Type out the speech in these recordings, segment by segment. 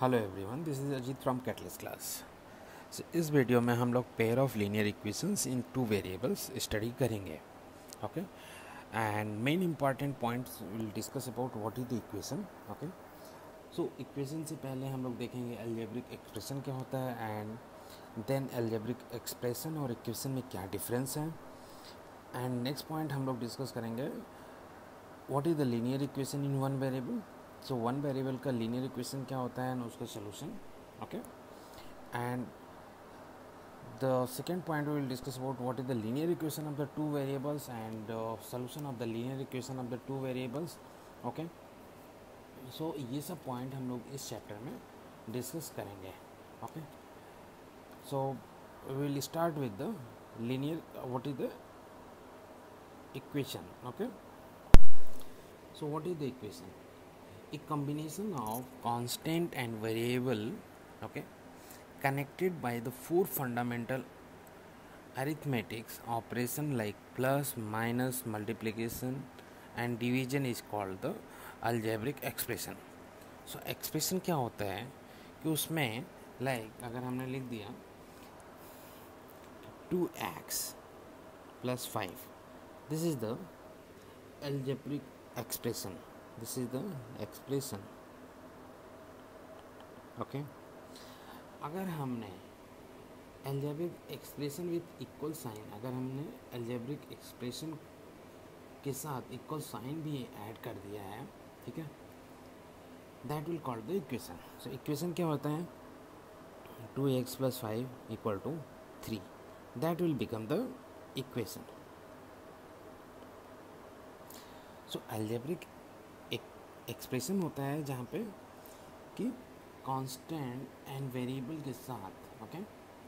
Hello everyone, this is Ajit from catalyst class. इस video में हम लोग pair of linear equations in two variables study करेंगे। Okay, and main important points will discuss about what is the equation. Okay, so equation से पहले हम लोग देखेंगे अलजेब्रिक एक्सप्रेशन क्या होता है, एंड देन अलजेब्रिक एक्सप्रेशन और इक्वेशन में क्या डिफरेंस है। एंड नेक्स्ट पॉइंट हम लोग डिस्कस करेंगे what is the linear equation in one variable. So one variable का लीनियर इक्वेशन क्या होता है एंड उसका solution. Okay, and the second point we will discuss about what is the linear equation of the two variables and solution of the linear equation of the two variables. Okay, so ये सब point हम लोग इस chapter में discuss करेंगे. Okay, so we will start with the linear what is the equation. Okay, so what is the equation? A combination of constant and variable, okay, connected by the four fundamental arithmetics operation like plus, minus, multiplication and division is called the algebraic expression. So expression क्या होता है कि उसमें like अगर हमने लिख दिया 2x plus 5, this is the algebraic expression. This is the expression. Okay, अगर हमने algebraic expression with equal sign, अगर हमने अलजेब्रिक एक्सप्रेशन के साथ इक्वल साइन भी ऐड कर दिया है, ठीक है, that will called the equation. So equation क्या होता है 2x plus 5 equal to 3, that will become the equation. So algebraic expression होता है जहाँ पे कि कांस्टेंट एंड वेरिएबल के साथ, okay,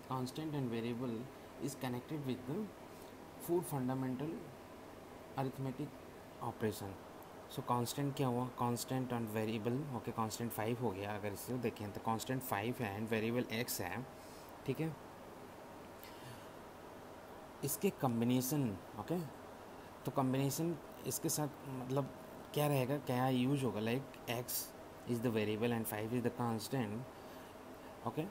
constant and variable is connected with the four fundamental arithmetic operation. So constant क्या हुआ, constant and variable, okay, constant 5 हो गया. अगर इसे देखें तो कांस्टेंट 5 है एंड वेरिएबल x है, ठीक है. इसके कम्बिनेशन, ओके, तो कम्बिनेशन इसके साथ मतलब क्या रहेगा, क्या यूज होगा, like x is the variable and 5 is the constant. Okay,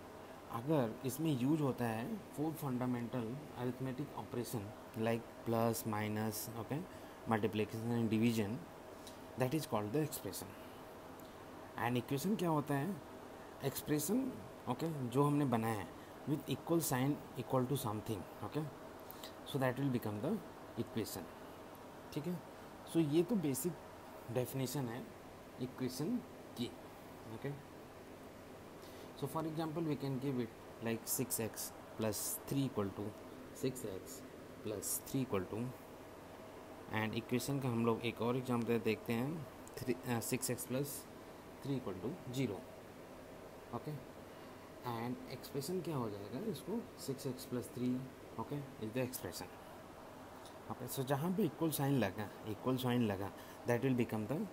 अगर इसमें यूज होता है for fundamental arithmetic operation like plus, minus, okay, multiplication and division, that is called the expression. And equation क्या होता है, एक्सप्रेशन, ओके, जो हमने बनाया है with equal sign equal to something, okay, so that will become the equation. ठीक है, so ये तो बेसिक डेफिनेशन है इक्वेशन की. Okay, so for example we can give it like 6x plus 3 equal to 6x plus 3 equal to, and equation का हम लोग एक और एग्जाम्पल देखते हैं 6x plus 3 equal to 0. Okay, and expression क्या हो जाएगा, इसको 6x plus 3, okay, is the expression. Okay, so जहाँ पे इक्वल साइन लगा that will become the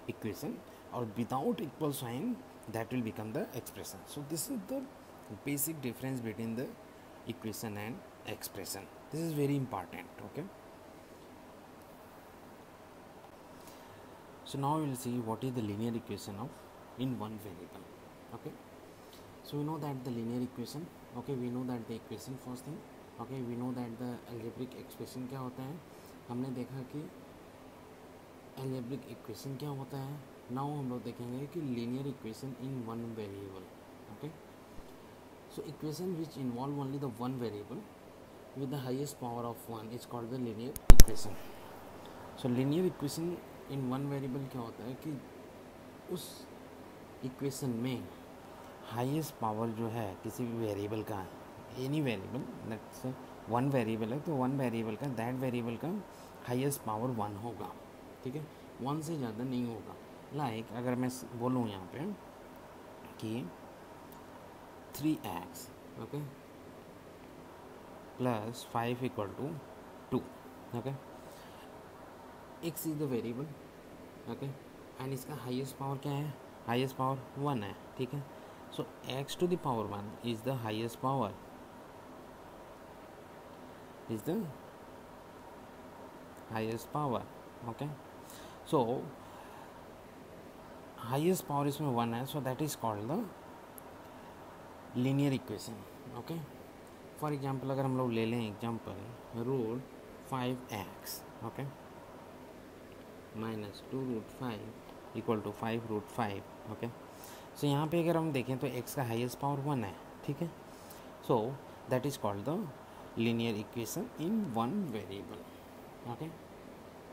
equation, और without equal sign that will become the expression. So this is the basic difference between the equation and expression. This is very important. Okay, so now we will see what is the linear equation of in one variable. Okay, so we know that the linear equation, okay, we know that the equation first thing, okay, we know that the algebraic expression क्या होता है, हमने देखा कि algebraic equation क्या होता है. Now हम लोग देखेंगे कि linear equation in one variable. Okay, so equation which involve only the one variable with the highest power of 1 is called the linear equation. So linear equation in one variable क्या होता है कि उस equation में highest power जो है किसी भी वेरिएबल का, any variable, let's say one variable है तो वन वेरिएबल का, दैट वेरिएबल का हाईएस्ट पावर 1 होगा. ठीक है, 1 से ज़्यादा नहीं होगा. लाइक अगर मैं बोलूँ यहाँ पे कि 3x, okay, plus 5 equal to 2, okay, x is the variable, okay, and इसका हाईएस्ट पावर क्या है, हाईएस्ट पावर 1 है. ठीक है, so x to the power 1 is the highest power, is the highest power. Okay, so highest power इसमें 1 है, so that is called the linear equation. Okay, for example अगर हम लोग ले लें example root 5x, okay, minus 2√5 equal to 5√5. Okay, so यहाँ पे अगर हम देखें तो x का हाईएस्ट पावर 1 है. ठीक है, so that is called the linear equation in one variable. Okay,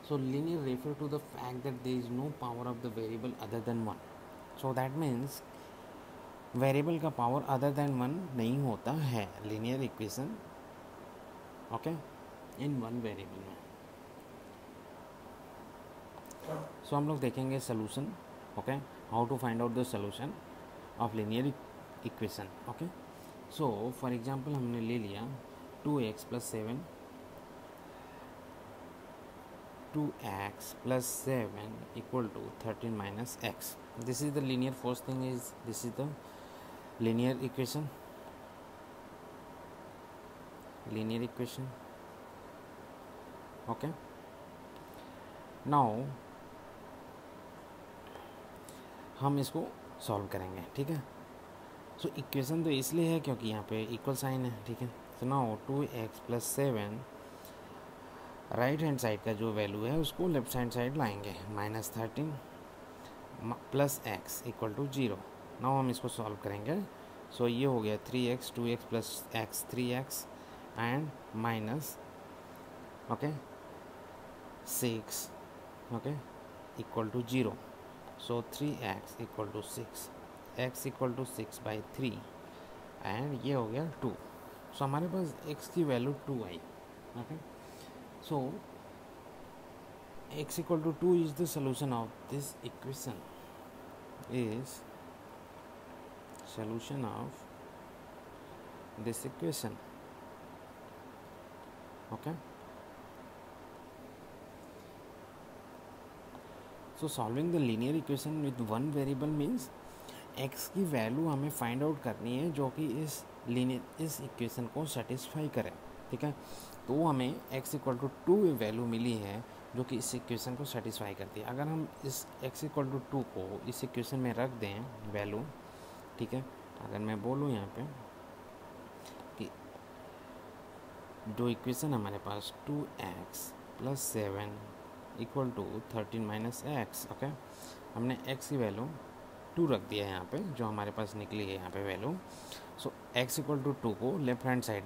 so linear refer to the fact that there is no power of the variable other than 1. so that means variable का power other than 1 नहीं होता है linear equation. Okay, in one variable में. So हम लोग देखेंगे solution. Okay, how to find out the solution of linear equation. Okay, so for example हमने ले लिया 2x + 7 2x + 7 equal to 13 - x. This is the linear. First thing is this is the linear equation. Linear equation. Okay. Now हम इसको solve करेंगे. ठीक है, so equation तो इसलिए है क्योंकि यहाँ पे इक्वल साइन है. ठीक है, तो now 2x + 7 right hand side का जो वैल्यू है उसको लेफ्ट हैंड साइड लाएंगे. -13 + x इक्वल टू 0. नाउ हम इसको सॉल्व करेंगे. सो ये हो गया 3x 2x + x 3x and minus okay 6 okay equal to 0. So 3x equal to 6 x equal to 6/3 and ये हो गया 2. सो हमारे पास x की वैल्यू 2 आई. Okay, so x equal to 2 is the solution of this equation. Is solution of this equation. Okay, so solving the linear equation with one variable means x की value हमें find out करनी है जो कि इस equation को satisfy करे. ठीक है, तो हमें x इक्वल टू 2 वैल्यू मिली है जो कि इस इक्वेशन को सेटिस्फाई करती है. अगर हम इस x इक्वल टू 2 को इस इक्वेशन में रख दें वैल्यू. ठीक है, अगर मैं बोलूँ यहाँ पे कि जो इक्वेशन हमारे पास 2x + 7 equal to 13 - x. Okay, हमने x की वैल्यू 2 रख दिया है यहाँ पे जो हमारे पास निकली है यहाँ पे value. So x equal to 2 को लेफ्ट हैंड साइड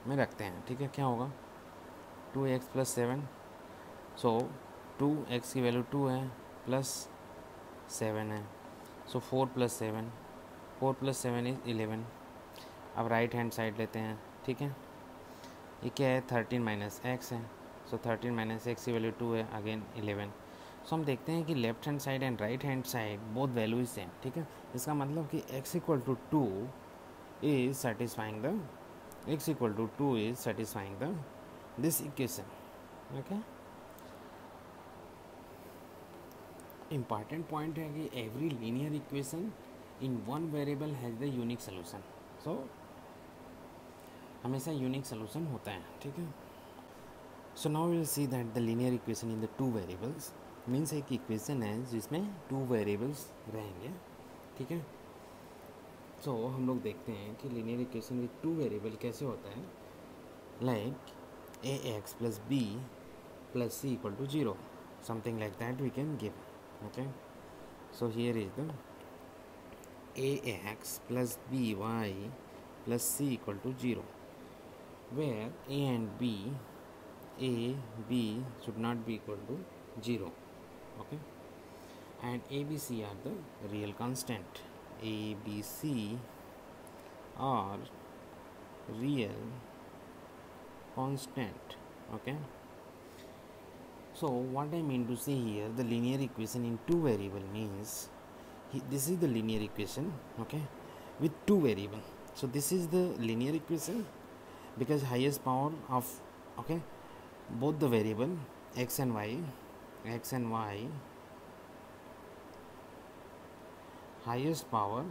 में रखते हैं. ठीक है, क्या होगा 2x + 7. सो 2x की वैल्यू 2 है प्लस 7 है. सो 4 + 7 = 11. अब राइट हैंड साइड लेते हैं. ठीक है, ये क्या है 13 - x है. सो 13 - x की वैल्यू 2 है, अगेन 11. सो हम देखते हैं कि left hand side and right hand side both value is same. ठीक है, इसका मतलब कि x equal to 2 is satisfying the this equation. Okay, important point है कि every linear equation in one variable has the unique solution. so हमेशा unique solution होता है. ठीक है, so now we will see that the linear equation in the two variables means एक equation है जिसमें two variables रहेंगे. ठीक है, so हम लोग देखते हैं कि linear equation with two variable कैसे होता है. like ax + b + c equal to 0, something like that we can give. Okay, so here is the ax + by + c equal to 0, where a and b should not be equal to 0. Okay, and a b c are the real constant. A b c are real constant. Okay, so what I mean to say here, the linear equation in two variable means this is the linear equation. Okay, with two variable. So this is the linear equation because highest power of okay both the variable x and y highest power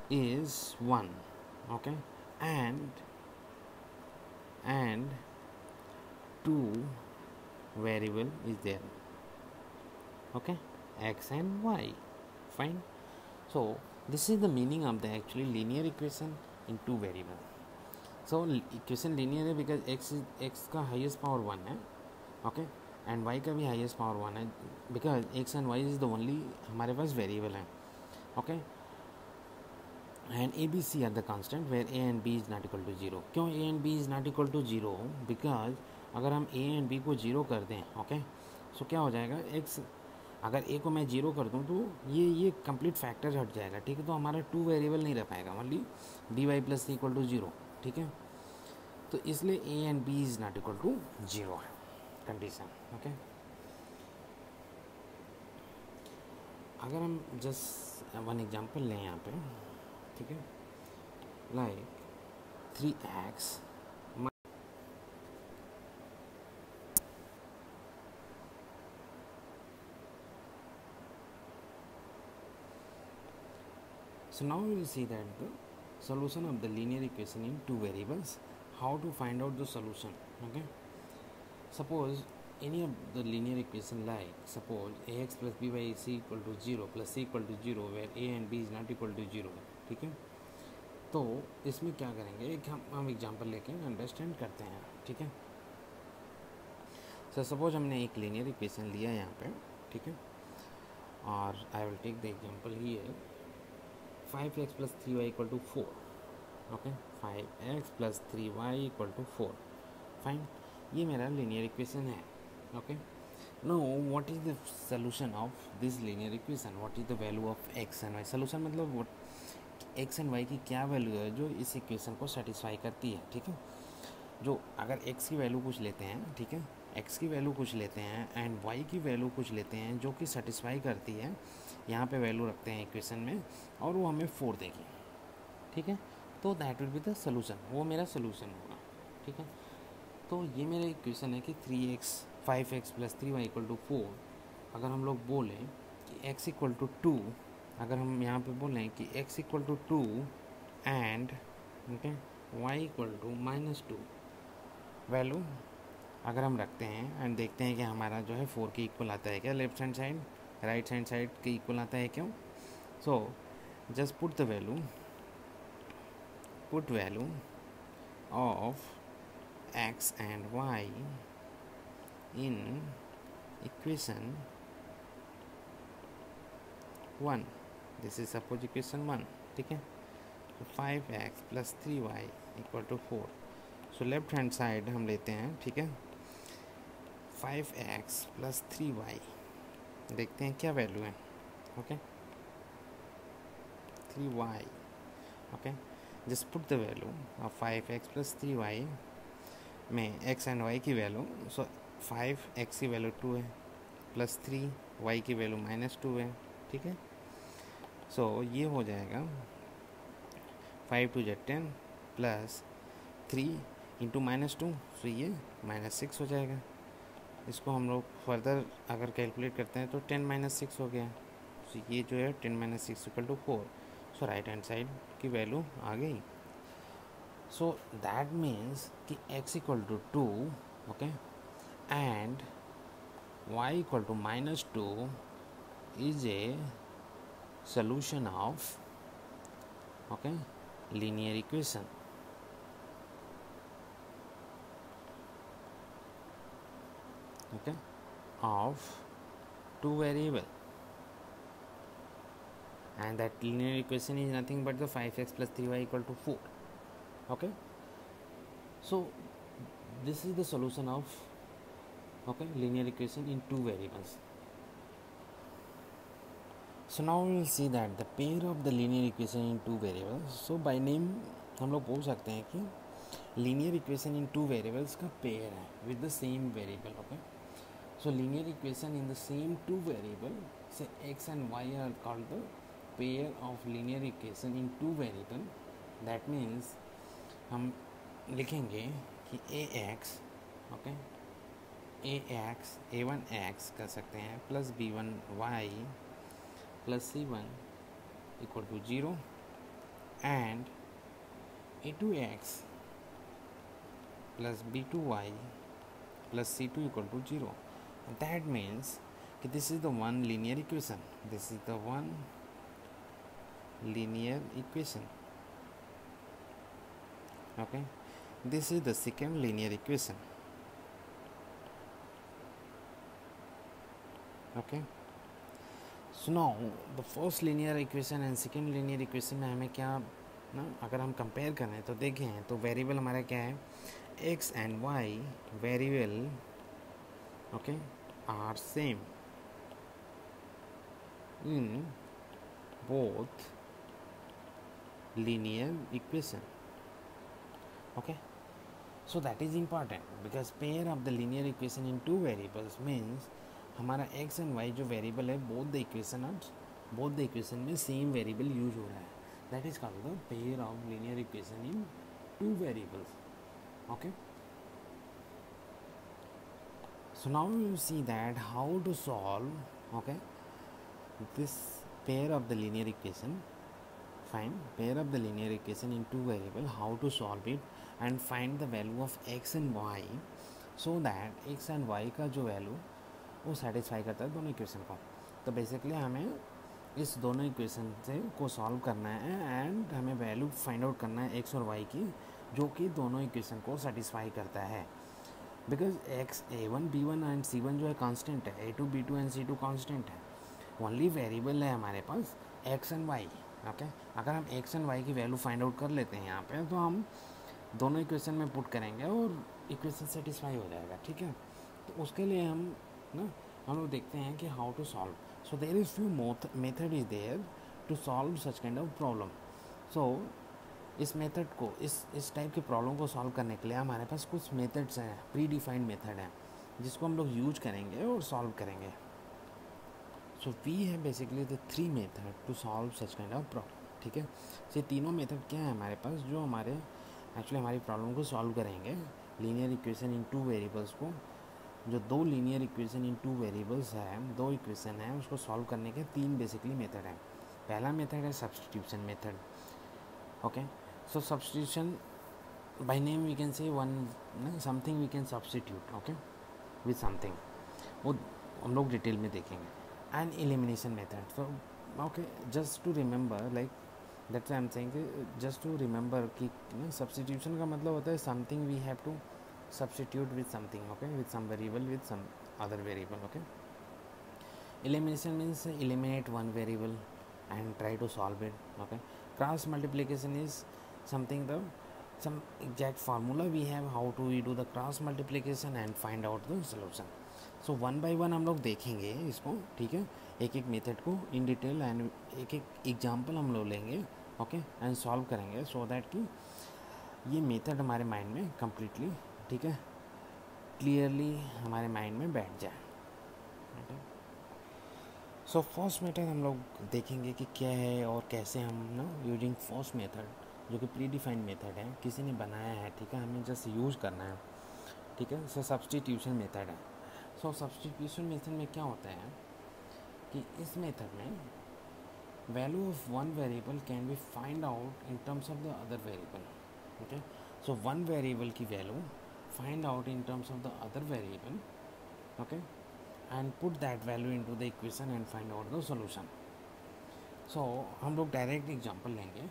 is 1. Okay, and two variable is there. Okay, x and y. Fine. So This is the meaning of the actually linear equation in two variable. So equation linear है because x का highest power 1 है, okay, and Y का भी highest power 1 है because X and Y is the only हमारे पास variable है, okay, and A B C are the constant where A and B is not equal to zero. क्यों A and B is not equal to zero? Because अगर हम A and B को zero कर दें, okay, सो क्या हो जाएगा, x अगर ए को मैं जीरो कर दूं तो ये कंप्लीट फैक्टर हट जाएगा, ठीक है, तो हमारा टू वेरिएबल नहीं रह पाएगा, only D Y plus C equal to zero, ठीक है. तो इसलिए A and B is not equal to zero है कंडीशन, ओके. अगर हम जस्ट वन एग्जांपल लें यहाँ पे, ठीक है, like 3x so now we will see that the solution of the linear equation in two variables, how to find out the solution, okay. Suppose any of the linear equation like suppose ax plus by c equal to 0 plus c equal to 0 where a and b is not equal to 0, ठीक है. तो इसमें क्या करेंगे, एक हम example लेके understand करते हैं, ठीक है. सो सपोज हमने एक लीनियर इक्वेशन लिया यहाँ पे, ठीक है, और I will take the example here 5x plus 3y equal to 4, okay, 5x plus 3y equal to 4, फाइन. ये मेरा लीनियर इक्वेशन है, okay. Now what is the solution of this linear equation, what is the value of x and y. Solution मतलब what x and Y की क्या value है जो इस इक्वेशन को सेटिस्फाई करती है, ठीक है. जो अगर एक्स की वैल्यू कुछ लेते हैं, ठीक है, एक्स की वैल्यू कुछ लेते हैं एंड वाई की वैल्यू कुछ लेते हैं जो कि सेटिस्फाई करती है, यहाँ पे वैल्यू रखते हैं इक्वेशन में और वो हमें 4 देगी, ठीक है. तो that will be the solution, वो मेरा सोल्यूशन होगा, ठीक है. तो ये मेरा इक्वेशन है कि 3x 5x plus 3y equal to 4. अगर हम लोग बोलें कि x इक्वल टू 2, अगर हम यहाँ पे बोलें कि x equal to 2 and okay y equal to -2 value अगर हम रखते हैं एंड देखते हैं कि हमारा जो है 4 के इक्वल आता है क्या, left hand side right hand side के इक्वल आता है क्यों. So just put the value of x and y in equation 1. This is suppose equation 1, ठीक है. 5x plus 3y equal to 4. So left hand side हम लेते हैं, ठीक है. 5x plus 3y देखते हैं क्या वैल्यू है, okay. 3y, okay. Just put the value of 5x plus 3y में x एंड y की वैल्यू. सो 5x की वैल्यू 2 है प्लस 3y की वैल्यू -2 है, ठीक है. सो ये हो जाएगा 5 2 10 प्लस 3 इंटू -2, सो ये -6 हो जाएगा. इसको हम लोग फर्दर अगर कैलकुलेट करते हैं तो 10 - 6 हो गया. सो ये जो है 10 - 6 equal to 4. So right hand side की वैल्यू आ गई. So that means कि x equal to 2, okay, and y equal to -2 is a solution of, okay, linear equation, okay, of two variable, and that linear equation is nothing but the 5x plus 3y equal to 4, okay. So this is the solution of, okay, linear equation in two variables. So now we will see that the pair of the linear equation in two variables. So by name हम लोग बोल सकते हैं कि linear equation in two variables का pair है with the same variable, okay. So linear equation in the same two variable, say x and y are called the pair of linear equation in two variable. That means हम लिखेंगे कि ax, okay, ax a1x कर सकते हैं plus b1y plus c1 equal to 0 and a2x plus b2y plus c2 equal to 0. That means कि this is the one linear equation, this is the one linear equation. Okay, this is the second linear equation. Okay, so now the first linear equation and second linear equation में हमें क्या ना, अगर हम compare करें तो देखें तो वेरिएबल हमारा क्या है, x and y variable okay are same in both linear equation. Okay, so that is important because pair of the linear equation in two variables means हमारा x and y जो variable है both the equation में same variable use हो रहा है. That is called the pair of linear equation in two variables. Okay, so now you see that how to solve okay this pair of the linear equation. Find pair of the linear equation in two variable, how to solve it and find the value of x and y so that x and y का जो value वो satisfy करता है दोनों equation को. तो basically हमें इस दोनों इक्वेशन से को सॉल्व करना है एंड हमें वैल्यू फाइंड आउट करना है x और y की जो कि दोनों इक्वेशन को सेटिस्फाई करता है. Because x a1 b1 and c1 जो है कांस्टेंट है, a2 b2 and c2 constant है. ओनली वेरिएबल है हमारे पास x एंड y. ओके, अगर हम x एंड y की वैल्यू फाइंड आउट कर लेते हैं यहाँ पे तो हम दोनों इक्वेशन में पुट करेंगे और इक्वेशन सेटिस्फाई हो जाएगा. ठीक है, तो उसके लिए हम लोग देखते हैं कि how to solve. So there is few method is there to solve such kind of problem. So इस मेथड को इस टाइप के प्रॉब्लम को सॉल्व करने के लिए हमारे पास कुछ मेथड्स हैं, प्री डिफाइंड मेथड हैं जिसको हम लोग यूज करेंगे और सॉल्व करेंगे. सो वी है basically the 3 method to solve such kind of problem. ठीक है, ये तीनों मेथड क्या है हमारे पास जो हमारे एक्चुअली हमारी प्रॉब्लम को सॉल्व करेंगे. Linear equation in two variables को, जो दो linear equation in two variables है, दो इक्वेशन है, उसको सॉल्व करने के 3 बेसिकली मेथड हैं. पहला मेथड है substitution method. Okay, so substitution by name we can say one something we can substitute okay with something, वो हम लोग डिटेल में देखेंगे. And elimination method. So okay, just to remember like that's I am saying just to remember कि substitution का मतलब होता है something we have to substitute with something, okay, with some variable with some other variable. Okay, elimination means eliminate one variable and try to solve it. Okay, cross multiplication is something some exact formula we have how to we do the cross multiplication and find out the solution. So one by one हम लोग देखेंगे इसको. ठीक है, एक एक method को in detail and एक एक एग्जाम्पल हम लोग लेंगे. ओके, एंड सॉल्व करेंगे सो दैट कि ये मेथड हमारे माइंड में कम्प्लीटली, ठीक है, क्लियरली हमारे माइंड में बैठ जाए. सो फर्स्ट मेथड हम लोग देखेंगे कि क्या है और कैसे हम यूजिंग फर्स्ट मेथड जो कि प्री डिफाइंड मेथड है, किसी ने बनाया है. ठीक है, हमें जस्ट यूज़ करना है. ठीक है, सो सब्स्टिट्यूशन मेथड है. सो सब्स्टिट्यूशन मेथड में क्या होता है कि इस मेथड में value of one variable can be find out in terms of the other variable. Okay, so one variable की value find out in terms of the other variable, okay, and put that value into the equation and find out the solution. So हम लोग direct example लेंगे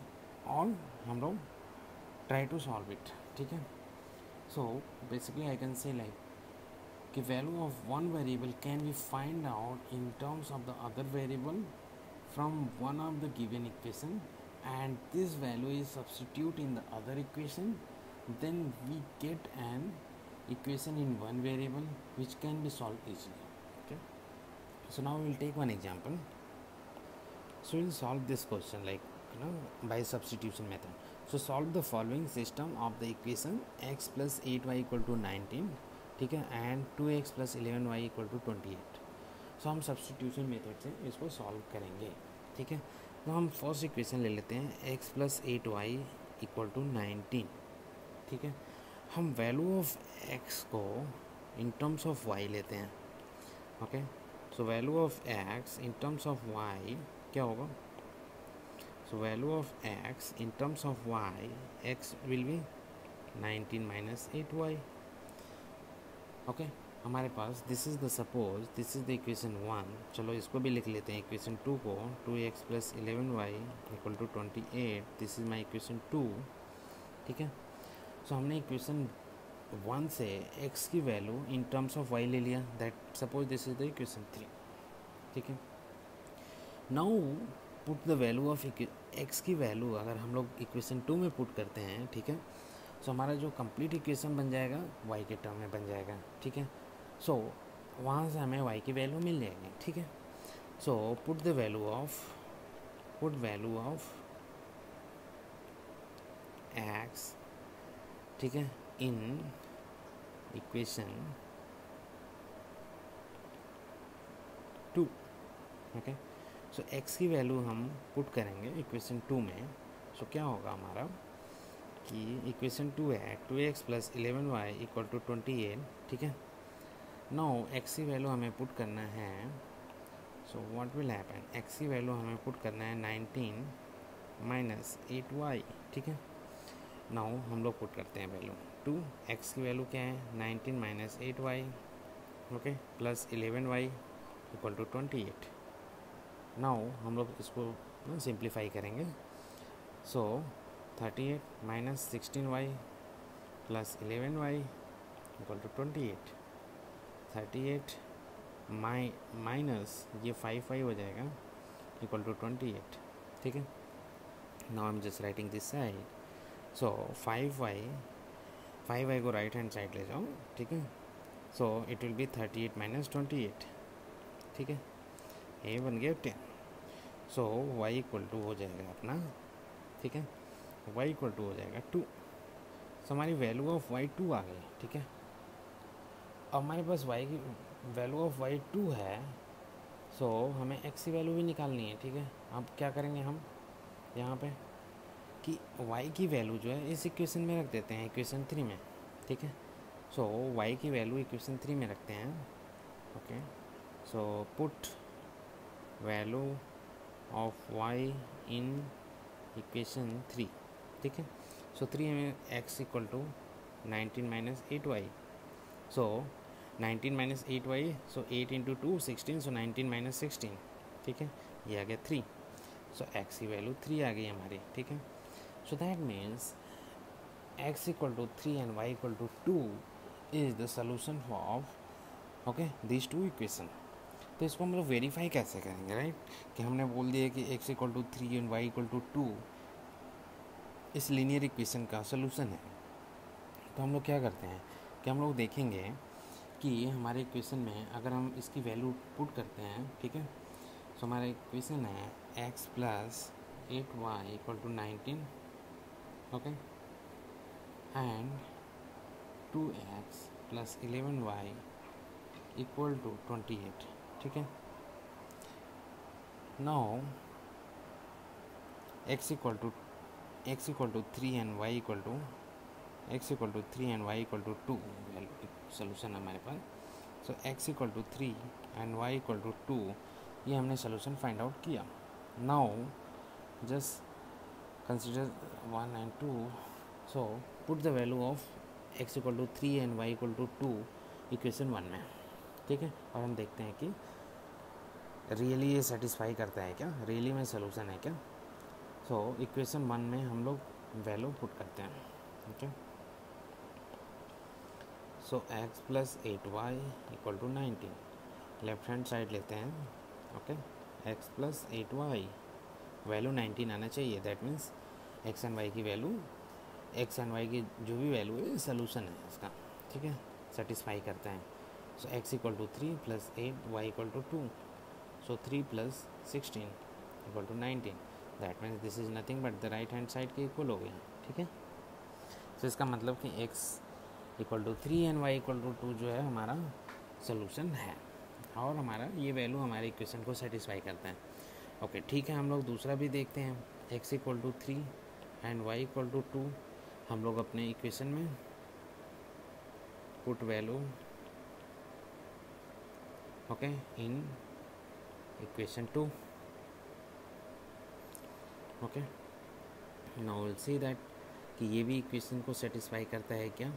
और हम लोग try to solve it. ठीक है, so basically I can say like कि value of one variable can be find out in terms of the other variable from one of the given equation and this value is substitute in the other equation, then we get an equation in one variable which can be solved easily. Okay, so now we will take one example. So we'll solve this question like by substitution method. So solve the following system of the equation x plus 8y equal to 19, ठीक है, and 2x plus 11y equal to 28. So हम substitution method से इसको solve करेंगे. ठीक है, तो हम फर्स्ट इक्वेशन ले लेते हैं x plus 8y equal to 19. ठीक है, हम वैल्यू ऑफ x को इन टर्म्स ऑफ y लेते हैं. Okay, so value of x in terms of y क्या होगा. So value of x in terms of y, x will be 19 minus 8y. Okay, हमारे पास this is the suppose this is the equation 1, चलो इसको भी लिख लेते हैं इक्वेशन 2 को, 2x + 11y = 28, this is my equation 2, ठीक है। सो हमने इक्वेशन 1 से x की value in terms of y ले लिया, that suppose this is the equation 3, ठीक है। Now put the value of x की वैल्यू अगर हम लोग इक्वेशन 2 में पुट करते हैं, ठीक है, सो हमारा जो कंप्लीट इक्वेशन बन जाएगा y के टर्म में बन जाएगा, ठीक है। सो वहाँ से हमें y की वैल्यू मिल जाएगी, ठीक है। So put value of x, ठीक है, in equation 2, okay. So x की वैल्यू हम पुट करेंगे इक्वेशन 2 में, सो क्या होगा हमारा कि इक्वेशन 2 है 2x + 11y = 28, ठीक है। नाउ x की वैल्यू हमें पुट करना है, so what will happen, x की वैल्यू हमें पुट करना है 19 - 8y, ठीक है। नाउ हम लोग पुट करते हैं वैल्यू 2, x की वैल्यू क्या है 19 - 8y, ओके, + 11y = 28। नाउ हम लोग इसको सिंप्लीफाई करेंगे, सो 38 - 16y + 11y = 28, 38 माइनस ये 5y हो जाएगा = 28, ठीक है। Now I am just writing this side, so 5y को राइट हैंड साइड ले जाओ, ठीक है। सो इट विल बी 38 - 28, ठीक है, ये बन गया 10। सो y = हो जाएगा अपना, ठीक है, y = हो जाएगा 2। सो हमारी वैल्यू ऑफ y 2 आ गई, ठीक है। अब हमारे पास y की वैल्यू ऑफ y 2 है, सो हमें x की वैल्यू भी निकालनी है, ठीक है। अब क्या करेंगे हम यहाँ पे कि y की वैल्यू जो है इस इक्वेशन में रख देते हैं, इक्वेशन 3 में, ठीक है। सो y की वैल्यू इक्वेशन 3 में रखते हैं, okay. So put value of y in equation 3, ठीक है। सो 3 में x = 19 - 8y, सो 19 - 8y, सो 8 × 2 16, सो 19 - 16, ठीक है, ये आ गया 3। सो x की वैल्यू 3 आ गई हमारी, ठीक है। So that means x = 3 and y = 2 is the solution of, okay, this two equation. तो इसको हम लोग वेरीफाई कैसे करेंगे, राइट, कि हमने बोल दिया कि x = 3 and y = 2 इस लीनियर इक्वेशन का सोल्यूशन है। तो हम लोग क्या करते हैं कि हम लोग देखेंगे कि हमारे इक्वेशन में अगर हम इसकी वैल्यू पुट करते हैं, ठीक है। सो हमारा इक्वेशन है x + 8y = 19, okay, and 2x + 11y = 28, ठीक है। Now x = 3 and y = 2 value solution हमारे पास। सो x = 3 and y = 2, ये हमने सोल्यूशन फाइंड आउट किया। Now just consider 1 and 2, so put the value of x = 3 and y = 2 equation 1 में, ठीक है। और हम देखते हैं कि रियली ये सेटिस्फाई करता है क्या, रियली में सोल्यूशन है क्या। सो इक्वेशन 1 में हम लोग वैल्यू पुट करते हैं, ओके। सो x + 8y = 19, left hand side लेते हैं, ओके। x + 8y वैल्यू 19 आना चाहिए, that means x and y की वैल्यू, x एंड y की जो भी वैल्यू है सोल्यूशन है इसका, ठीक है, सेटिस्फाई करता है। So x = 3 + 8 y = 2, so 3 + 16 = 19, that means this is nothing but the right hand side के इक्वल हो गया, ठीक है। सो इसका मतलब कि x = 3 and y = 2 जो है हमारा सोल्यूशन है, और हमारा ये वैल्यू हमारे इक्वेशन को सेटिस्फाई करता है, ओके, ठीक है। हम लोग दूसरा भी देखते हैं, x = 3 and y = 2, हम लोग अपने इक्वेशन में put value, okay, in equation 2, okay. Now will see that कि ये भी इक्वेशन को सेटिस्फाई करता है क्या,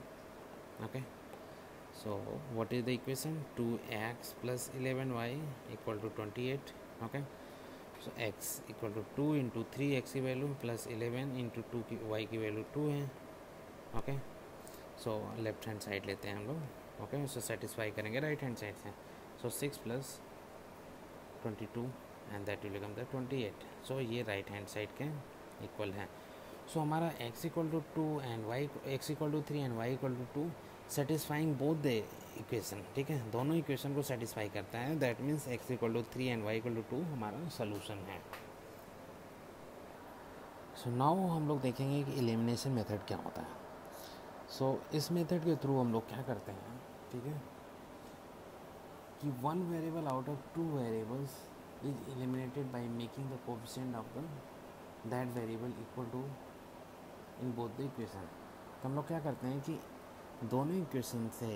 okay. So what is the equation? 2x plus 11y equal to 28. Okay, so x equal to 2 into 3x की value plus 11 into 2 की y की वैल्यू 2 है. Okay, so left hand side लेते हैं हम लोग. ओके, उससे सेटिस्फाई करेंगे राइट हैंड साइड से. So 6 plus 22 and that will become the 28. So ये राइट हैंड साइड के इक्वल है. सो हमारा x equal to 2 and y x equal to 3 and y equal to 2 satisfying both the equation. ठीक है, दोनों equation को satisfy करता है. That means x equal to 3 and y equal to 2 हमारा सोल्यूशन है. सो नाउ हम लोग देखेंगे कि एलिमिनेशन मेथड क्या होता है. सो इस मेथड के थ्रू हम लोग क्या करते हैं, ठीक है, कि one variable out of two variables is eliminated by making the coefficient of the that variable equal to in both the equation. तो हम लोग क्या करते हैं कि दोनों इक्वेशन से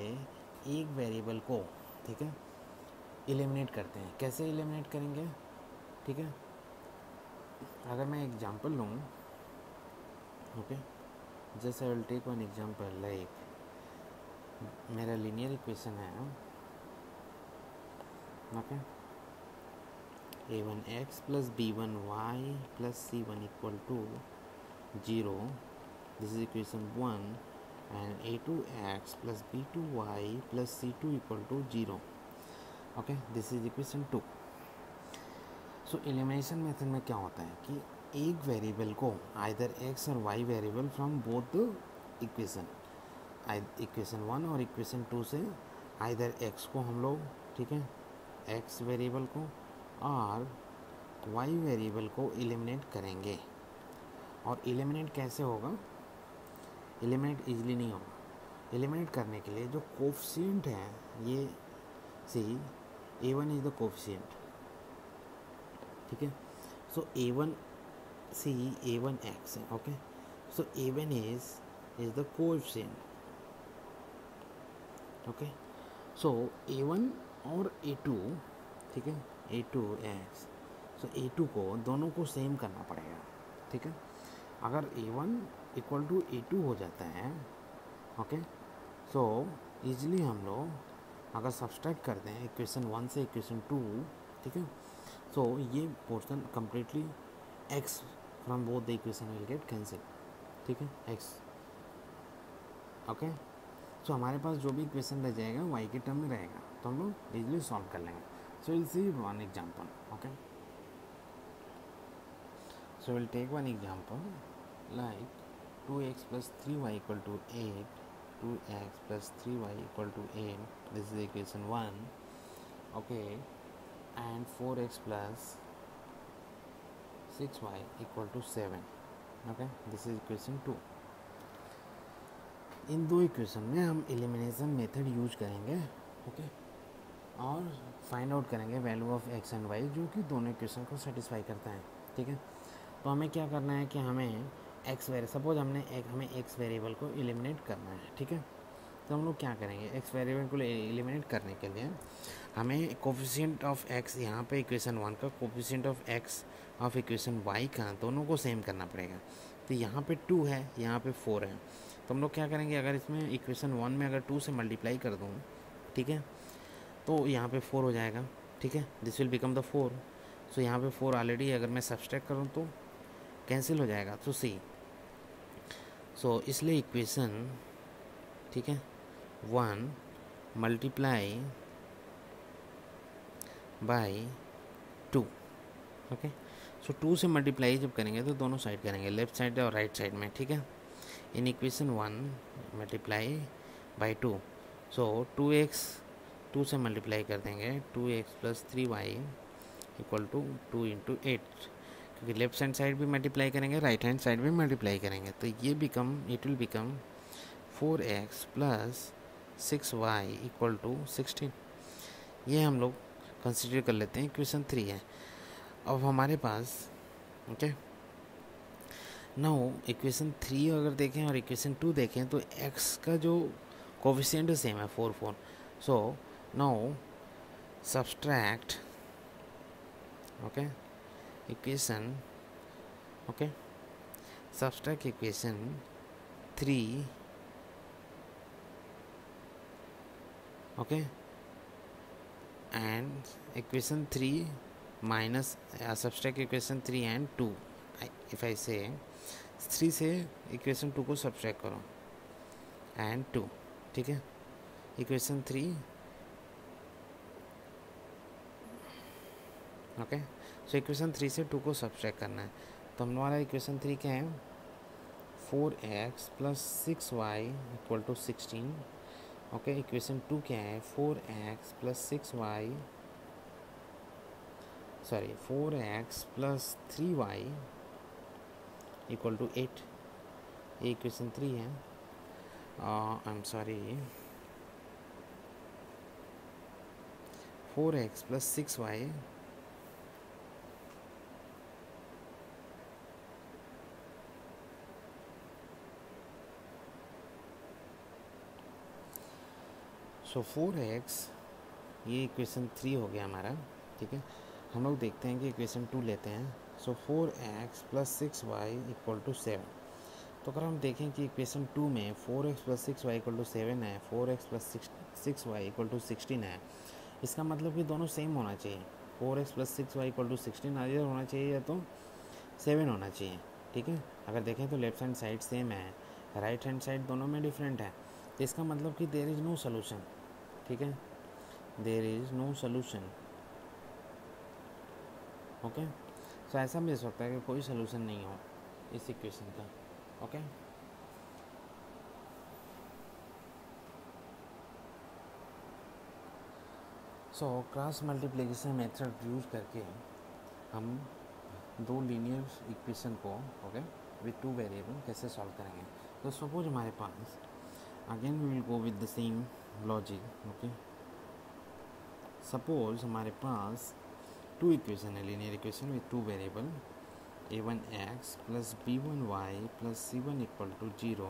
एक वेरिएबल को, ठीक है, एलिमिनेट करते हैं. कैसे एलिमिनेट करेंगे? ठीक है, अगर मैं एग्जांपल लूँ, okay, just I will take one example. Like मेरा लीनियर इक्वेशन है, okay, a1x plus b1y plus c1 equal to 0. This is equation 1. and a2x plus b2y plus c2 equal to 0. okay, this is equation 2. so elimination method में क्या होता है कि एक variable को either x और y variable from both the equation, equation 1 और equation 2 से either x को हम लोग, ठीक है, x वेरिएबल को और y वेरिएबल को एलिमिनेट करेंगे. और एलिमिनेट कैसे होगा? एलिमिनेट इजीली नहीं होगा. एलिमिनेट करने के लिए जो कोफिशिएंट है, ये सी a1 इज द कोफिशिएंट. ठीक है, सो a1 सी a1x है. Okay, so a1 is the coefficient. Okay, so a1 और a2, ठीक है, a2x, सो a2 को दोनों को सेम करना पड़ेगा. ठीक है, अगर a1 इक्वल टू a2 हो जाता है, ओके, सो ईजिली हम लोग अगर सब्सट्रैक्ट करते हैं इक्वेशन 1 से इक्वेशन 2, ठीक है, सो ये portion completely x from both the equation will get cancel. ठीक है, x. ओके, सो हमारे पास जो भी इक्वेशन रह जाएगा y के टर्म में रहेगा, तो हम लोग ईजिली सॉल्व कर लेंगे. So will see one example. Okay, so will take one example like 2x plus 3y equal to 8. 2x plus 3y equal to 8. This is equation 1. Okay, and 4x plus 6y equal to 7. Okay, this is equation 2. इन दो equation में हम elimination method use करेंगे. Okay, और find out करेंगे value of x and y जो कि दोनों equation को सेटिस्फाई करता है. ठीक है, तो हमें क्या करना है कि हमें सपोज हमें x वेरिएबल को एलिमिनेट करना है. ठीक है, तो हम लोग क्या करेंगे, x वेरिएबल को एलिमिनेट करने के लिए हमें कोफिशिएंट ऑफ x यहाँ पे इक्वेशन 1 का, coefficient of x of equation y का, दोनों को सेम करना पड़ेगा. तो यहाँ पे 2 है, यहाँ पे 4 है. तो हम लोग क्या करेंगे, अगर इसमें इक्वेशन 1 में अगर 2 से मल्टीप्लाई कर दूँ, ठीक है, तो यहाँ पे 4 हो जाएगा. ठीक है, दिस विल बिकम द 4. सो यहाँ पे 4 ऑलरेडी, अगर मैं सब्सट्रैक्ट करूँ तो कैंसिल हो जाएगा. तो सी, सो इसलिए इक्वेशन, ठीक है, 1 मल्टीप्लाई बाय 2. ओके, सो 2 से मल्टीप्लाई जब करेंगे तो दोनों साइड करेंगे, लेफ्ट साइड और राइट साइड में. ठीक है, in equation 1 multiply by 2. So 2x 2 से मल्टीप्लाई कर देंगे, 2x plus 3y equal to 2 into 8, क्योंकि लेफ्ट हैंड साइड भी मल्टीप्लाई करेंगे, राइट हैंड साइड भी मल्टीप्लाई करेंगे. तो ये it will become 4x plus 6y equal to 16. ये हम लोग कंसिडर कर लेते हैं इक्वेशन 3 है. अब हमारे पास, ओके, नाउ इक्वेशन 3 अगर देखें और इक्वेशन 2 देखें तो x का जो कोफिशिएंट सेम है, 4 4. So now subtract, okay, equation, okay, subtract equation 3 okay, and equation 3 minus subtract equation 3 and 2. If I से 3 से इक्वेशन 2 को सब्सट्रैक्ट करो एंड 2, ठीक है. Equation 3, okay. सो इक्वेशन 3 से 2 को सब्सट्रैक्ट करना है. तो हमारा इक्वेशन 3 क्या है, 4x plus 6y equal to 16. Okay, equation 2 क्या है, 4x plus 3y equal to 8. ये इक्वेशन 3 है. I am sorry, 4x plus 6y so 4x, ये इक्वेशन 3 हो गया हमारा, ठीक है. हम लोग देखते हैं कि इक्वेशन 2 लेते हैं. So 4x plus 6y equal to 7. तो अगर हम देखें कि इक्वेशन 2 में 4x plus 6y equal to 7 है, 4x plus 6y equal to 16 है, इसका मतलब कि दोनों सेम होना चाहिए. 4x plus 6y equal to 16 either होना चाहिए या तो 7 होना चाहिए, ठीक है. अगर देखें तो लेफ्ट हैंड साइड सेम है, राइट हैंड साइड दोनों में डिफरेंट है. तो इसका मतलब कि देयर इज़ नो सोल्यूशन, ठीक है. There is no solution. Okay, so ऐसा भी हो सकता है कि कोई सोल्यूशन नहीं हो इस इक्वेशन का. Okay, so cross multiplication method use करके हम दो लीनियर इक्वेशन को, ओके, विथ 2 वेरिएबल कैसे सॉल्व करेंगे. तो सपोज हमारे पास, again we will go with the same logic. Okay, suppose हमारे पास 2 इक्वेशन है, linear equation with 2 variable, a1x plus b1y plus c1 equal to 0,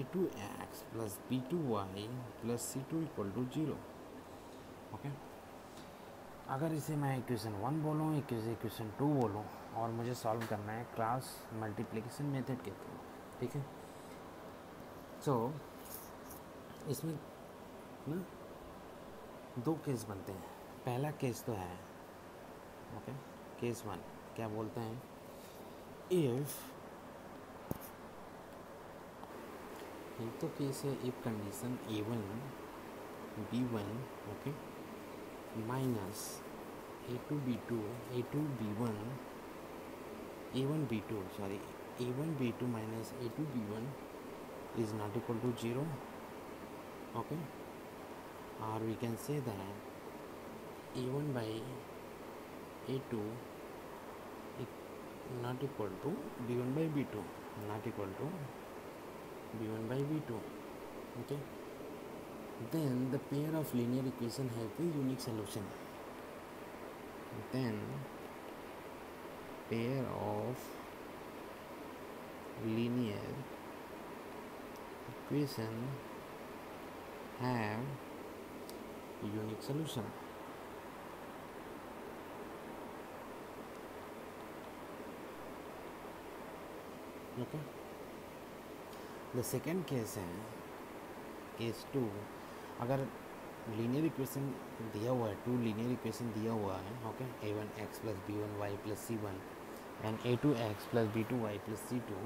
a2x plus b2y plus c2 equal to 0. Okay, अगर इसे मैं equation 1 बोलूँ, equation 2 बोलूँ, और मुझे सॉल्व करना है क्रॉस मल्टीप्लिकेशन मेथड के थ्रू, ठीक है. सो इसमें ना 2 केस बनते हैं. पहला केस तो है, ओके, केस 1 क्या बोलते हैं, इफ़, एक तो केस है if condition a1 b1, okay, minus a2 b2 a1 b2 sorry a1 b2 minus a2 b1 is not equal to 0. Okay, or we can say that a1 by a2 not equal to b1 by b2, not equal to b1 by b2. Okay, then the pair of linear equation have the unique solution. Then pair of linear equation have unique solution. Okay, the second case है case 2. अगर linear equation दिया हुआ है, 2 linear equation दिया हुआ है, okay, a1x plus b1y plus c1 and a2x plus b2y plus c2,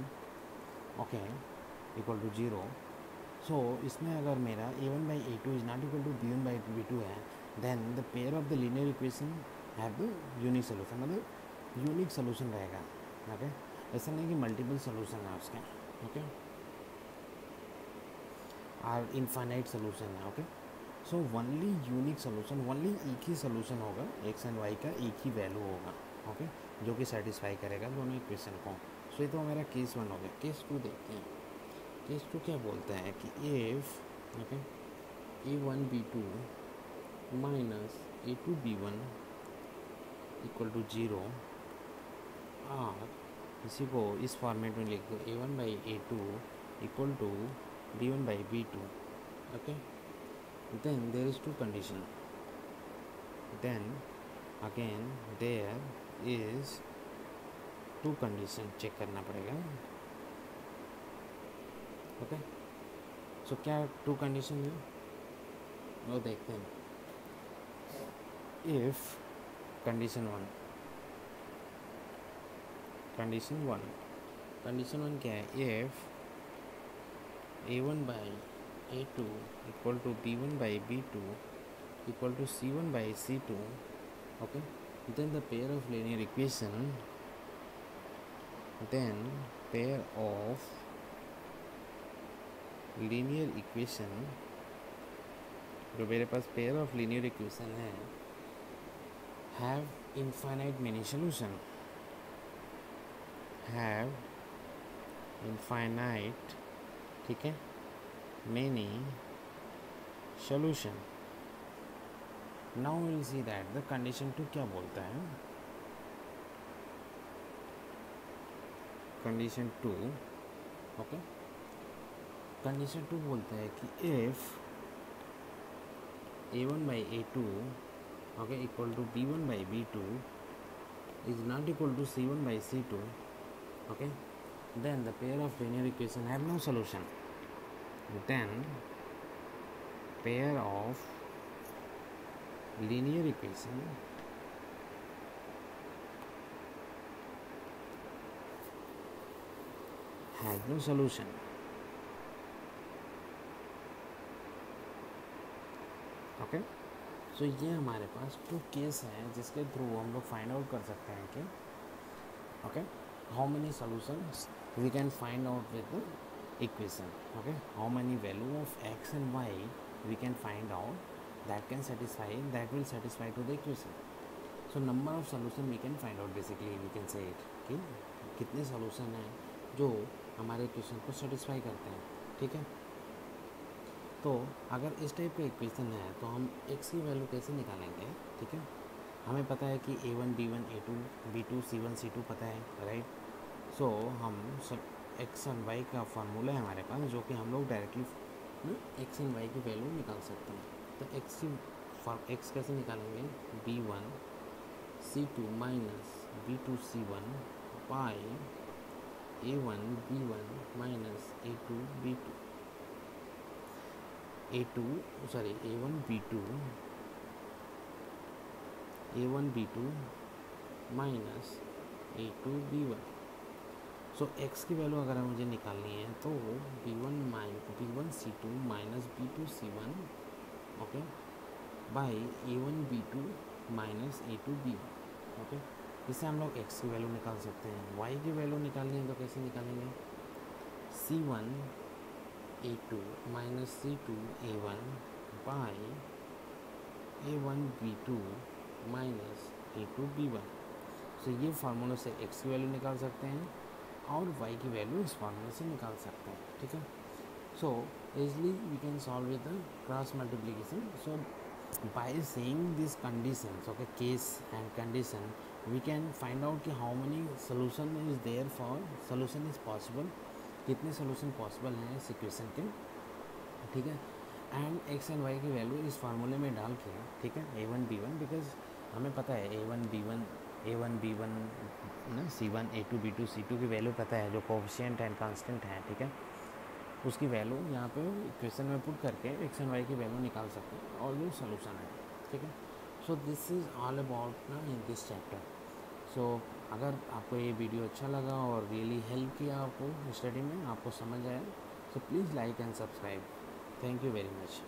okay, equal to 0. So इसमें अगर मेरा a1 by a2 is not equal to b1 by b2 है, then the pair of the linear equation have the unique solution, मतलब unique solution रहेगा. Okay, ऐसा नहीं कि multiple solution है उसके, ओके, और इनफाइनाइट सोल्यूशन है. Okay, so only unique solution, only एक ही सोल्यूशन होगा, एक्स एंड वाई का एक ही वैल्यू होगा, ओके, जो कि सेटिस्फाई करेगा दोनों इक्वेशन को. सो ये तो मेरा केस 1 हो गया. केस 2 देखते हैं. केस 2 क्या बोलता है कि if, okay, a1 b2 minus a2 b1 equal to 0, और इसी को इस फॉर्मेट में लिख दो, a1 by a2 equal to b1 by b2. Okay, then there is 2 condition. Then again there is 2 condition check करना पड़ेगा. Okay, so क्या 2 condition है, वो देखते हैं. If condition one, condition one क्या है? If a1 by a2 equal to b1 by b2 equal to c1 by c2, okay, then the pair of linear equation, जो मेरे पास पेयर ऑफ लीनियर इक्वेशन है, have infinite many solution, have infinite, ठीक है, many solution. Now will see that the condition two क्या बोलता है. Condition two, okay, condition two बोलता है कि if a1 by a2, okay, equal to b1 by b2 is not equal to c1 by c2, okay, then the pair of linear equation have no solution. Then pair of linear equation has no solution. Okay, so ये हमारे पास to case हैं जिसके through हम लोग find out कर सकते हैं कि okay how many solutions we can find out with equation. Okay, how many value of x and y we can find out that will satisfy to the equation. So number of solution we can find out, basically we can say it कि कितने solution हैं जो हमारे equation को satisfy करते हैं. ठीक है, तो अगर इस टाइप का इक्वेशन है तो हम x की वैल्यू कैसे निकालेंगे. ठीक है, हमें पता है कि a1 b1 a2 b2 c1 c2 पता है, राइट. सो हम सब x एंड y का फार्मूला है हमारे पास, जो कि हम लोग डायरेक्टली x एंड y की वैल्यू निकाल सकते हैं. तो x कैसे निकालेंगे, b1 c2 minus b2 c1 by a1 b1 minus a2 b2 a1 b2 minus a2 b1. So x की वैल्यू अगर मुझे निकालनी है तो b1 c2 minus b2 c1, okay, by a1 b2 minus a2 b1. Okay, इससे हम लोग x की वैल्यू निकाल सकते हैं. y की वैल्यू निकालनी है तो कैसे निकालेंगे, c1 a2 minus c2 a1 by a1 b2 minus a2 b1. सो ये फार्मूला से x की वैल्यू निकाल सकते हैं और y की वैल्यू इस फार्मूले से निकाल सकते हैं. ठीक है, so easily we can solve with the cross multiplication. So by seeing this conditions, okay, case and condition, we can find out कि how many solution is there for solution is possible, कितने solution possible हैं इस equation के. ठीक है, and X and Y की value इस फार्मूले में डाल के, ठीक है, a1 b1, बिकॉज हमें पता है a1 b1 ना c1 a2 b2 c2 की वैल्यू पता है, जो कोफिशिएंट एंड कांस्टेंट है. ठीक है, उसकी वैल्यू यहाँ पे इक्वेशन में पुट करके एक्स एंड वाई की वैल्यू निकाल सकते हैं और ये सोल्यूशन है. ठीक है, so this is all about ना इन दिस चैप्टर. सो अगर आपको ये वीडियो अच्छा लगा और रियली हेल्प किया आपको स्टडी में, आपको समझ आया, so please like and subscribe. Thank you very much.